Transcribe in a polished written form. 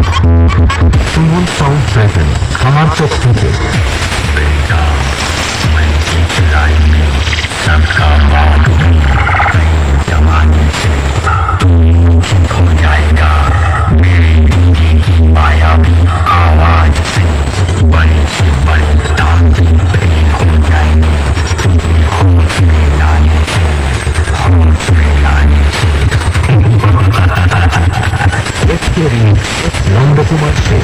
सुमन sound present हमार चौक থেকে बेटा मैं इस लाइन में सबका बाप हूँ। कई जमाने से तुम मुझे खो जाएगा मेरी बीवी की मायावी आवाज से। बड़े से बड़े तांती फेल हो जाएंगे तुम्हें होश में लाने से, होश में लाने से। एक्सपीरियंस नंदकुमार से